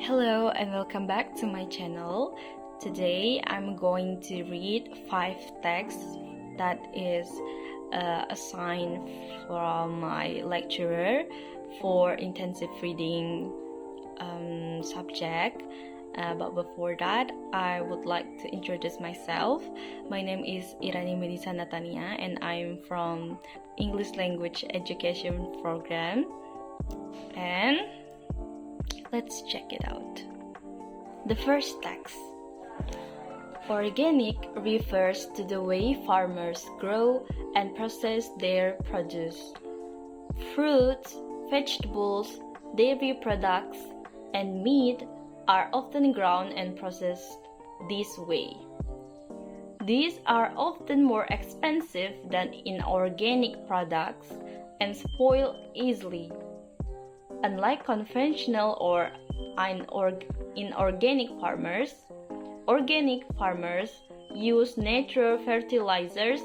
Hello and welcome back to my channel. Today I'm going to read 5 texts that is assigned from my lecturer for intensive reading subject. But before that, I would like to introduce myself. My name is Irani Medisa Natania and I'm from English Language Education Program. And let's check it out. The first text. Organic refers to the way farmers grow and process their produce. Fruits, vegetables, dairy products, and meat are often ground and processed this way. These are often more expensive than inorganic products and spoil easily. Unlike conventional or inorganic farmers, organic farmers use natural fertilizers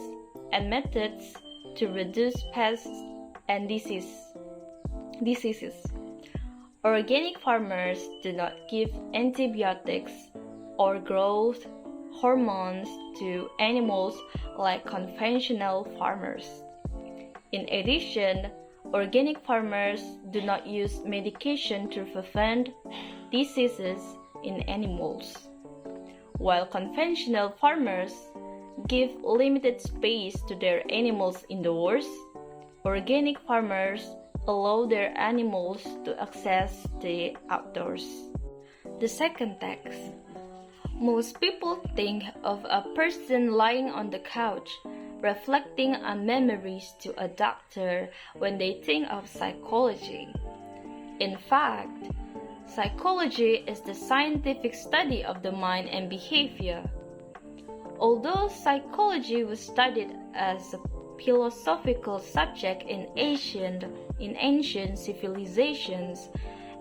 and methods to reduce pests and diseases. Organic farmers do not give antibiotics or growth hormones to animals like conventional farmers. In addition, organic farmers do not use medication to prevent diseases in animals. While conventional farmers give limited space to their animals indoors, organic farmers allow their animals to access the outdoors. The second text. Most people think of a person lying on the couch, reflecting on memories to a doctor when they think of psychology. In fact, psychology is the scientific study of the mind and behavior. Although psychology was studied as a philosophical subject in ancient civilizations,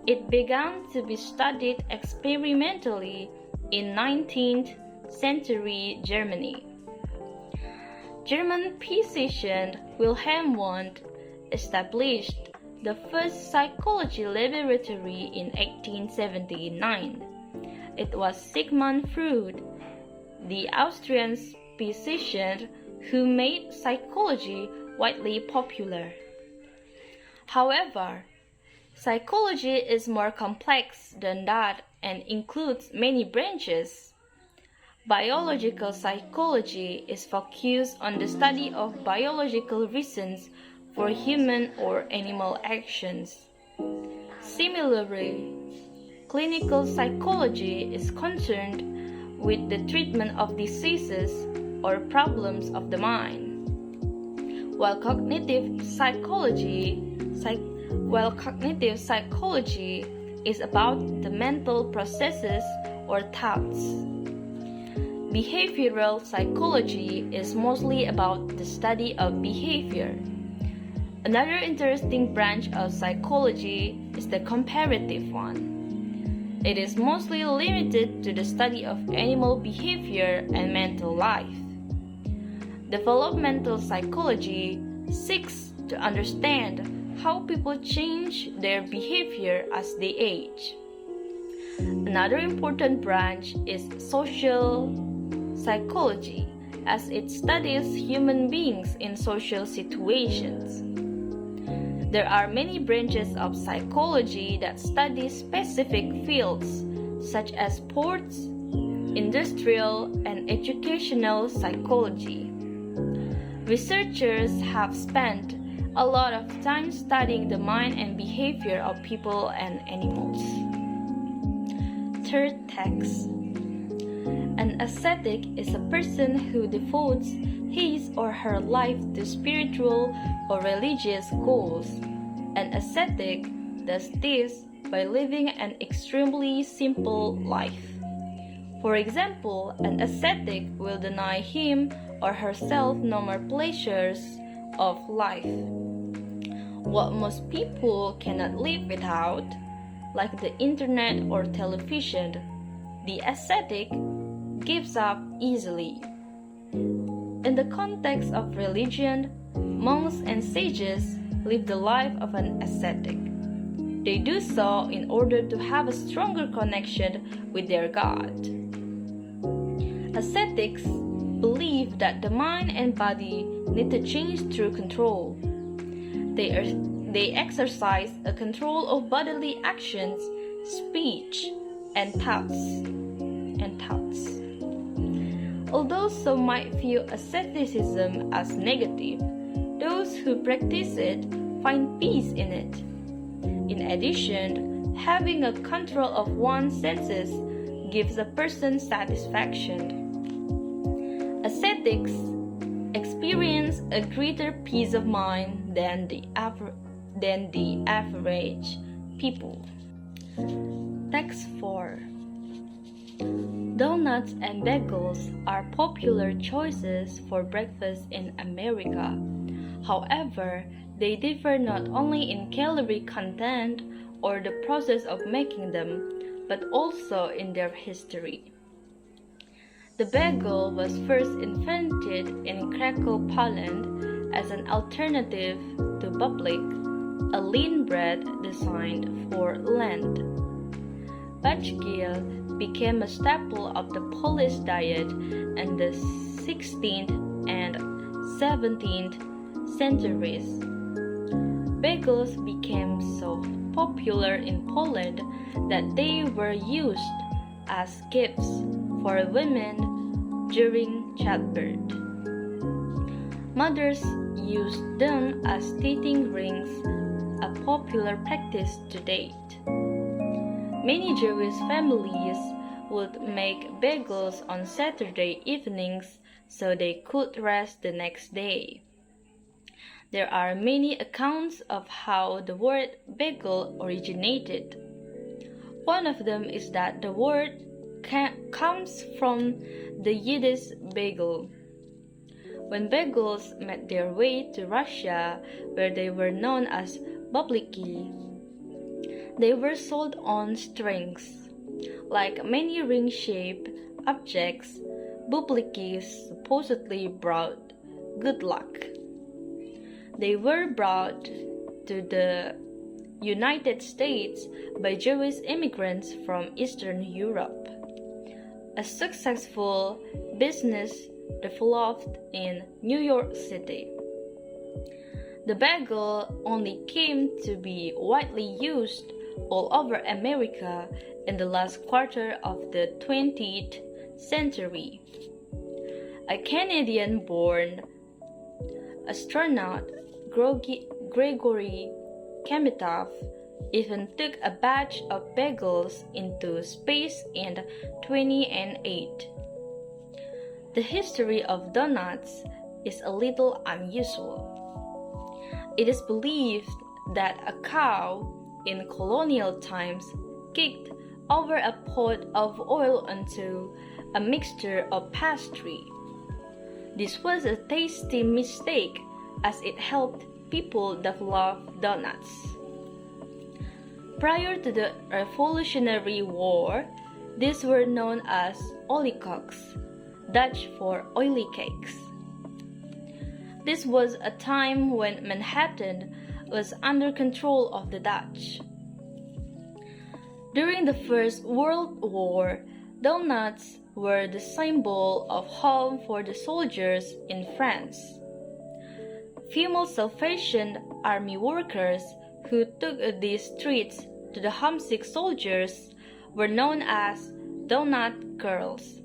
it began to be studied experimentally in 19th century Germany. German physician Wilhelm Wundt established the first psychology laboratory in 1879. It was Sigmund Freud, the Austrian physician, who made psychology widely popular. However, psychology is more complex than that and includes many branches. Biological psychology is focused on the study of biological reasons for human or animal actions. Similarly, clinical psychology is concerned with the treatment of diseases or problems of the mind, while cognitive psychology is about the mental processes or thoughts. Behavioral psychology is mostly about the study of behavior. Another interesting branch of psychology is the comparative one. It is mostly limited to the study of animal behavior and mental life. Developmental psychology seeks to understand how people change their behavior as they age. Another important branch is social psychology, as it studies human beings in social situations. There are many branches of psychology that study specific fields, such as sports, industrial, and educational psychology. Researchers have spent a lot of time studying the mind and behavior of people and animals. Third text. An ascetic is a person who devotes his or her life to spiritual or religious goals. An ascetic does this by living an extremely simple life. For example, an ascetic will deny him or herself normal pleasures of life. What most people cannot live without, like the internet or television, the ascetic gives up easily. In the context of religion, monks and sages live the life of an ascetic. They do so in order to have a stronger connection with their God. Ascetics believe that the mind and body need to change through control. They exercise a control of bodily actions, speech, and thoughts. Although some might view asceticism as negative, those who practice it find peace in it. In addition, having a control of one's senses gives a person satisfaction. Ascetics experience a greater peace of mind than the average people. Text 4. Donuts and bagels are popular choices for breakfast in America. However, they differ not only in calorie content or the process of making them, but also in their history. The bagel was first invented in Krakow, Poland, as an alternative to bublik, a lean bread designed for Lent. Bajgiel became a staple of the Polish diet in the 16th and 17th centuries. Bagels became so popular in Poland that they were used as gifts for women during childbirth. Mothers used them as teething rings, a popular practice to date. Many Jewish families would make bagels on Saturday evenings so they could rest the next day. There are many accounts of how the word bagel originated. One of them is that the word comes from the Yiddish bagel. When bagels made their way to Russia, where they were known as bubliki, they were sold on strings. Like many ring-shaped objects, bublikis supposedly brought good luck. They were brought to the United States by Jewish immigrants from Eastern Europe. A successful business developed in New York City. The bagel only came to be widely used all over America in the last quarter of the 20th century. A Canadian-born astronaut, Gregory Kamitov, even took a batch of bagels into space in 2008. The history of donuts is a little unusual. It is believed that a cow in colonial times kicked over a pot of oil onto a mixture of pastry. This was a tasty mistake as it helped people develop donuts. Prior to the Revolutionary War, these were known as oliekoeks, Dutch for oily cakes. This was a time when Manhattan was under control of the Dutch. During the First World War, donuts were the symbol of home for the soldiers in France. Female Salvation Army workers who took these treats to the homesick soldiers were known as donut girls.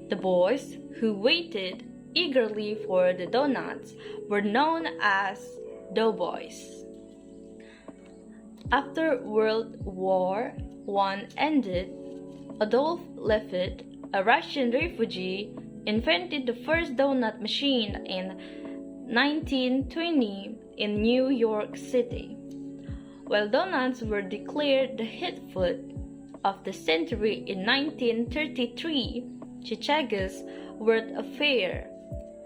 The boys who waited eagerly for the donuts were known as doughboys. After World War I ended, Adolf Levitt, a Russian refugee, invented the first donut machine in 1920 in New York City. While donuts were declared the hit food of the century in 1933, Chichago's World Affair,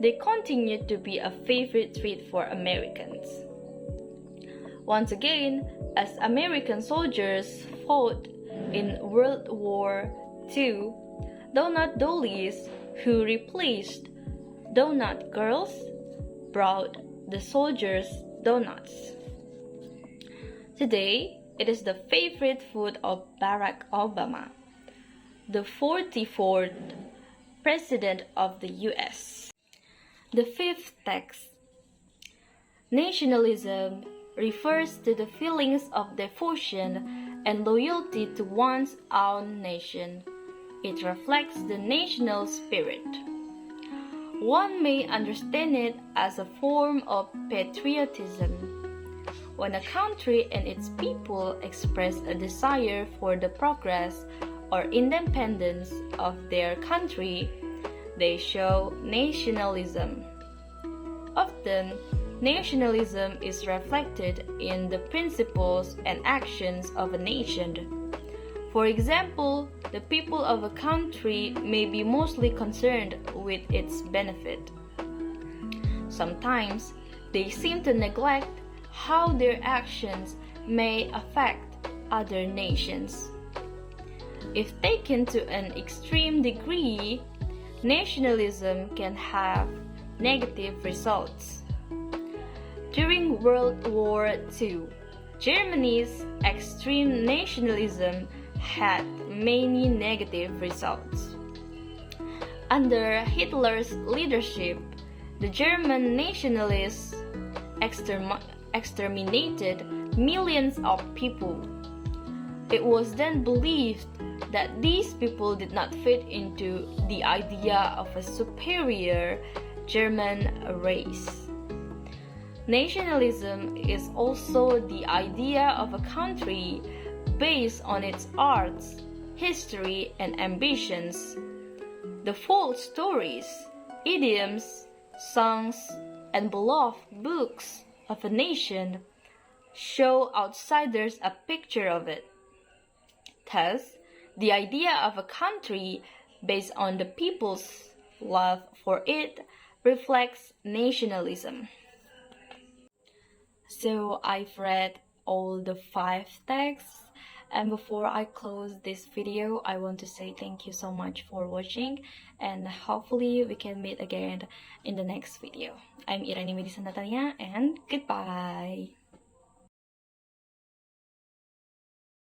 they continued to be a favorite treat for Americans. Once again, as American soldiers fought in World War II, donut dollies who replaced donut girls brought the soldiers donuts. Today, it is the favorite food of Barack Obama, the 44th President of the US. The fifth text. Nationalism refers to the feelings of devotion and loyalty to one's own nation. It reflects the national spirit. One may understand it as a form of patriotism. When a country and its people express a desire for the progress or independence of their country, they show nationalism. Often, nationalism is reflected in the principles and actions of a nation. For example, the people of a country may be mostly concerned with its benefit. Sometimes, they seem to neglect how their actions may affect other nations. If taken to an extreme degree, nationalism can have negative results. During World War II, Germany's extreme nationalism had many negative results. Under Hitler's leadership, the German nationalists exterminated millions of people. It was then believed that these people did not fit into the idea of a superior German race. Nationalism is also the idea of a country based on its arts, history, and ambitions. The folk stories, idioms, songs, and beloved books of a nation show outsiders a picture of it. Thus, the idea of a country based on the people's love for it reflects nationalism. So I've read all the 5 texts, and before I close this video, I want to say thank you so much for watching, and hopefully we can meet again in the next video. I'm Irani Medisa Natania, and goodbye!